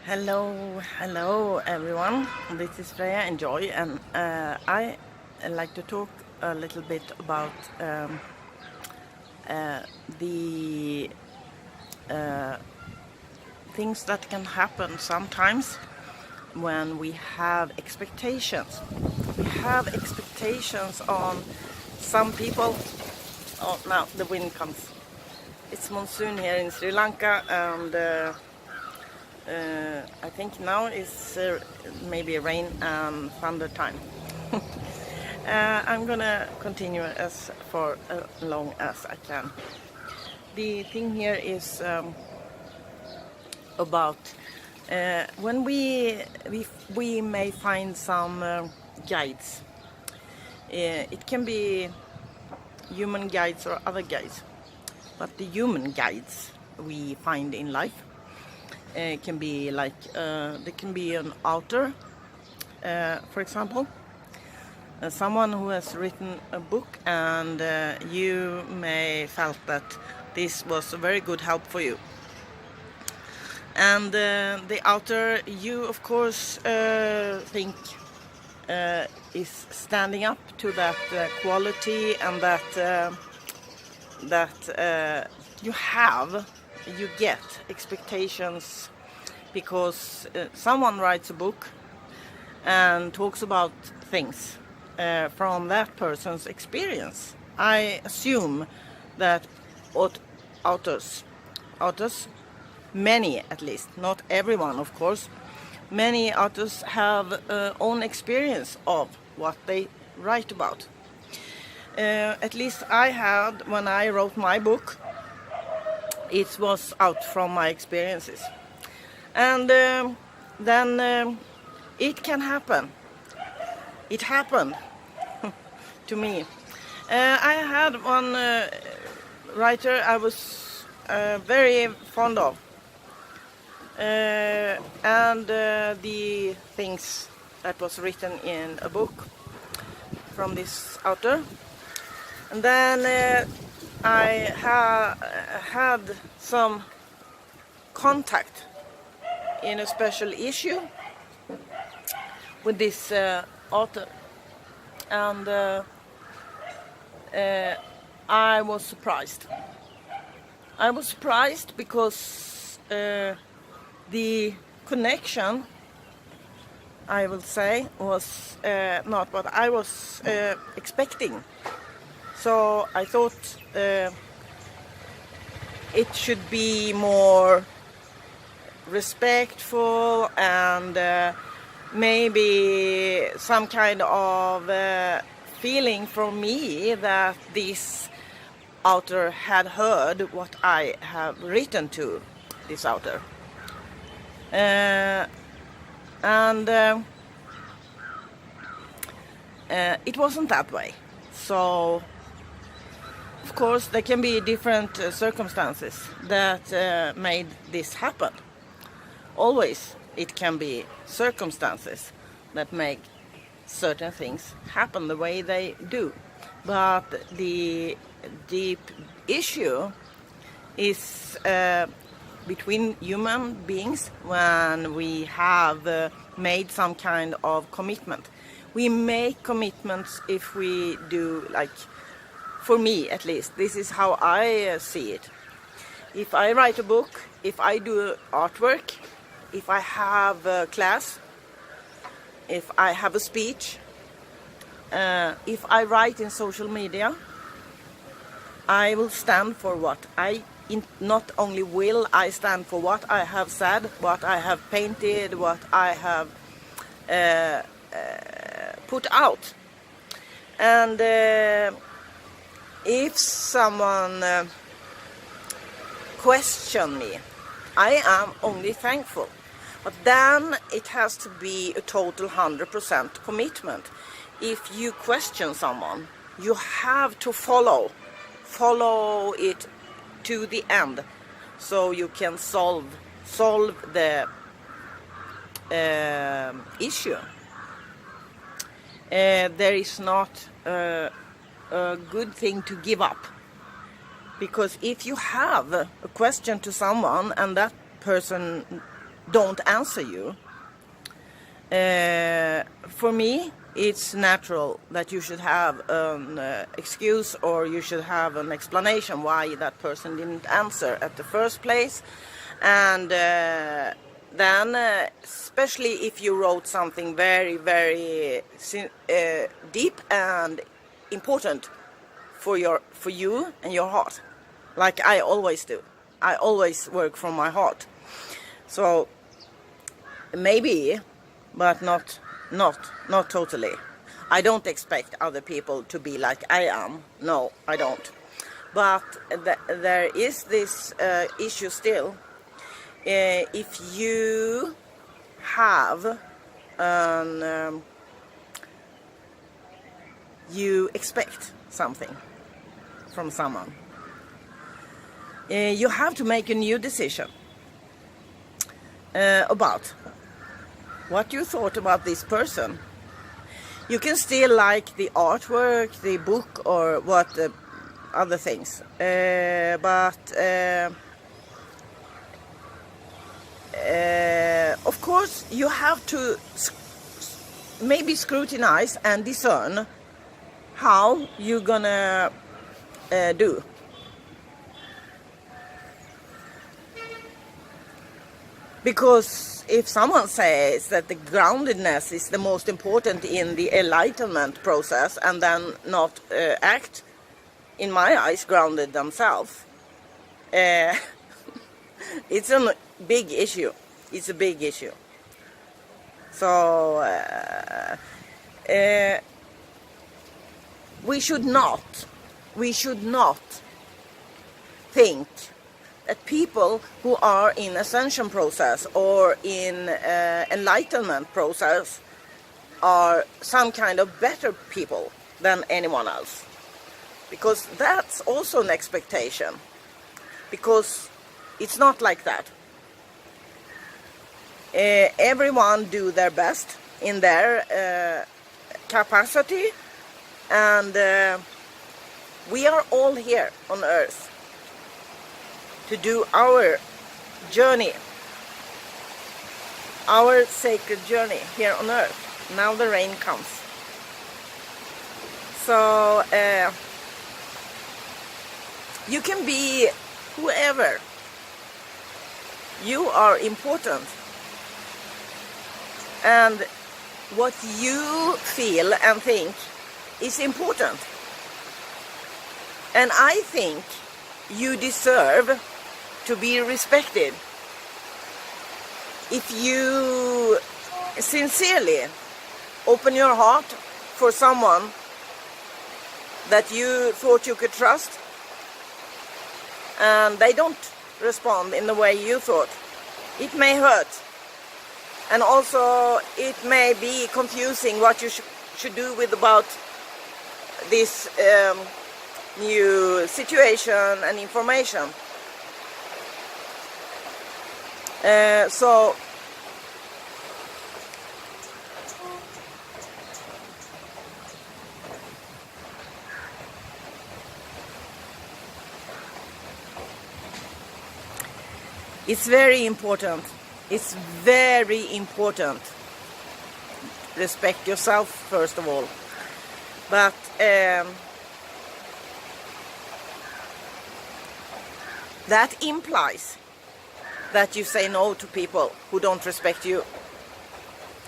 Hello everyone. This is Freya and Joy, and I like to talk a little bit about the things that can happen sometimes when we have expectations. We have expectations on some people. Oh, now the wind comes. It's monsoon here in Sri Lanka, and I think now is maybe rain and thunder time. I'm gonna continue as for as long as I can. The thing here is about when we may find some guides. It can be human guides or other guides, but the human guides we find in life can be like there can be an author, for example, someone who has written a book, and you may felt that this was a very good help for you, and the author you of course think is standing up to that quality, and that you get expectations because someone writes a book and talks about things from that person's experience. I assume that authors, many at least, not everyone of course, many authors have own experience of what they write about. At least I had when I wrote my book. It was out from my experiences, and then it can happen. It happened to me. I had one writer I was very fond of, and the things that was written in a book from this author, and then I had some contact in a special issue with this author, and I was surprised. I was surprised because the connection, I will say, was not what I was expecting. So I thought it should be more respectful, and maybe some kind of feeling from me that this author had heard what I have written to this author. And it wasn't that way. So of course, there can be different circumstances that made this happen. Always, it can be circumstances that make certain things happen the way they do. But the deep issue is between human beings when we have made some kind of commitment. We make commitments if we do, like, for me at least, this is how I see it. If I write a book, if I do artwork, if I have a class, if I have a speech, if I write in social media, I will stand for what not only will I stand for what I have said, what I have painted, what I have put out. And if someone question me, I am only thankful. But then it has to be a total 100% commitment. If you question someone, you have to follow it to the end, so you can solve the issue. There is not a good thing to give up, because if you have a question to someone and that person don't answer you, for me it's natural that you should have an excuse, or you should have an explanation why that person didn't answer at the first place. And then especially if you wrote something very, very deep and important for you and your heart, like I always do. I always work from my heart. So maybe, but not totally. I don't expect other people to be like I am. No, I don't. But there is this issue still. If you have you expect something from someone, you have to make a new decision about what you thought about this person. You can still like the artwork, the book, or what other things, but of course you have to maybe scrutinize and discern how you're gonna do. Because if someone says that the groundedness is the most important in the enlightenment process, and then not act, in my eyes, grounded themselves, it's a big issue. It's a big issue. So we should not think that people who are in ascension process or in enlightenment process are some kind of better people than anyone else. Because that's also an expectation. Because it's not like that. Everyone do their best in their capacity, and we are all here on earth to do our journey, our sacred journey here on earth. Now the rain comes. So you can be whoever. You are important. And what you feel and think is important. And I think you deserve to be respected if you sincerely open your heart for someone that you thought you could trust, and they don't respond in the way you thought. It may hurt, and also it may be confusing what you should do with about this new situation and information. So it's very important. It's very important. Respect yourself first of all. But that implies that you say no to people who don't respect you.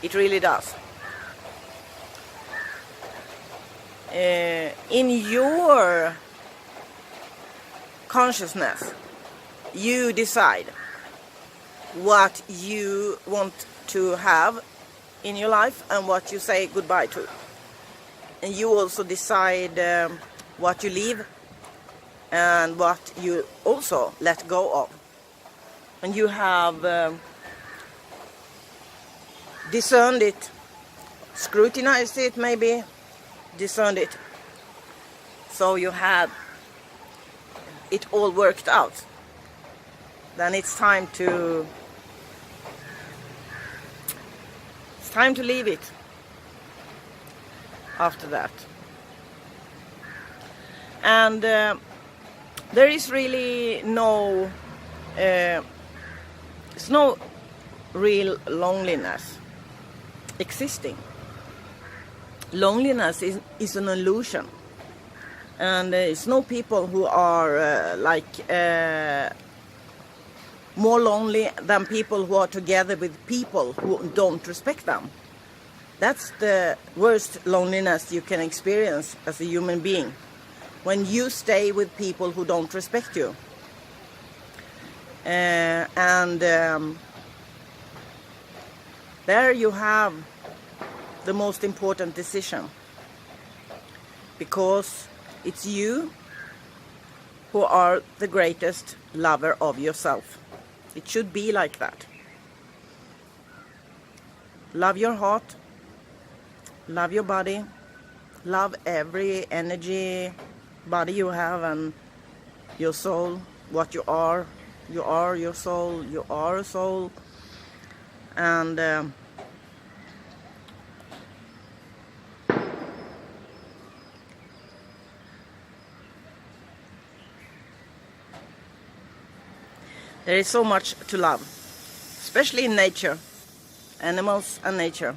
It really does. In your consciousness, you decide what you want to have in your life and what you say goodbye to. And you also decide what you leave and what you also let go of. And you have discerned it, scrutinized it maybe, discerned it. So you had it all worked out. Then it's time to leave it after that. And there is really no real loneliness existing. Loneliness is an illusion, and it's no people who are more lonely than people who are together with people who don't respect them. That's the worst loneliness you can experience as a human being, when you stay with people who don't respect you. There you have the most important decision, because it's you who are the greatest lover of yourself. It should be like that. Love your heart, love your body, love every energy body you have, and your soul, what you are. You are your soul, you are a soul. And there is so much to love, especially in nature, animals and nature.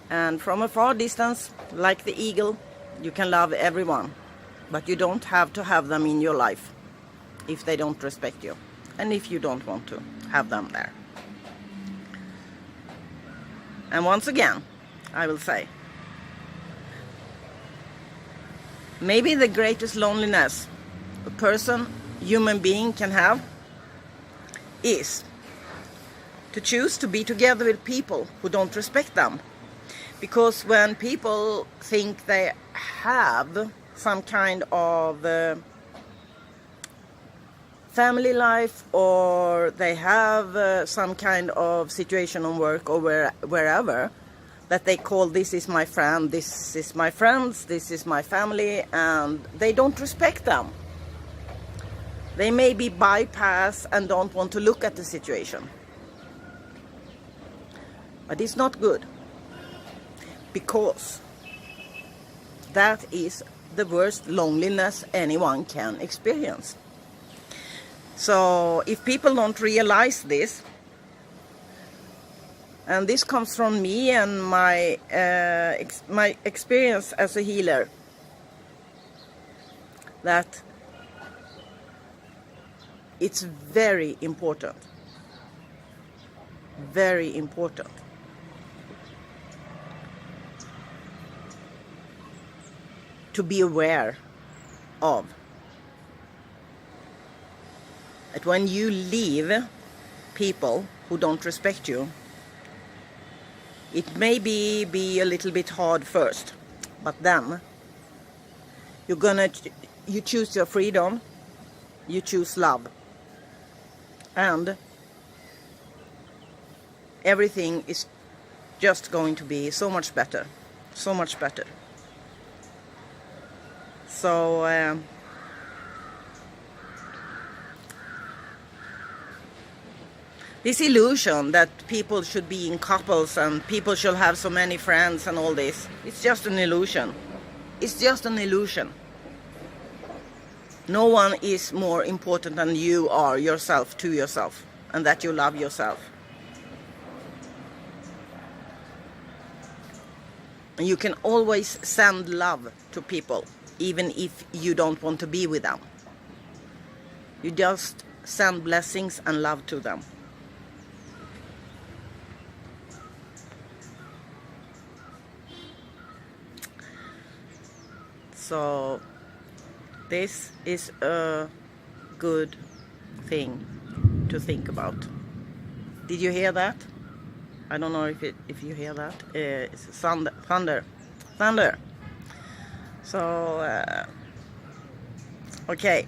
And from a far distance, like the eagle, you can love everyone, but you don't have to have them in your life if they don't respect you, and if you don't want to have them there. And once again, I will say, maybe the greatest loneliness a person, human being, can have is to choose to be together with people who don't respect them. Because when people think they have some kind of family life, or they have some kind of situation on work or wherever, that they call this is my friend, this is my friends, this is my family, and they don't respect them. They maybe bypass and don't want to look at the situation. But it's not good, because that is the worst loneliness anyone can experience. So if people don't realize this, and this comes from me and my experience as a healer, that it's very important to be aware of that when you leave people who don't respect you, it may be a little bit hard first, but then you choose your freedom, you choose love, and everything is just going to be so much better, so much better. So this illusion that people should be in couples and people should have so many friends and all this, it's just an illusion. It's just an illusion. No one is more important than you are yourself to yourself, and that you love yourself. And you can always send love to people, even if you don't want to be with them. You just send blessings and love to them. So this is a good thing to think about. Did you hear that? I don't know if you hear that. It's thunder. So okay,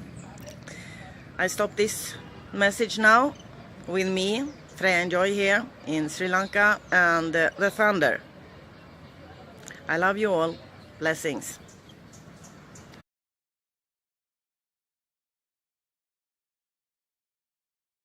I stop this message now with me, Freya Joy, here in Sri Lanka, and the thunder. I love you all. Blessings.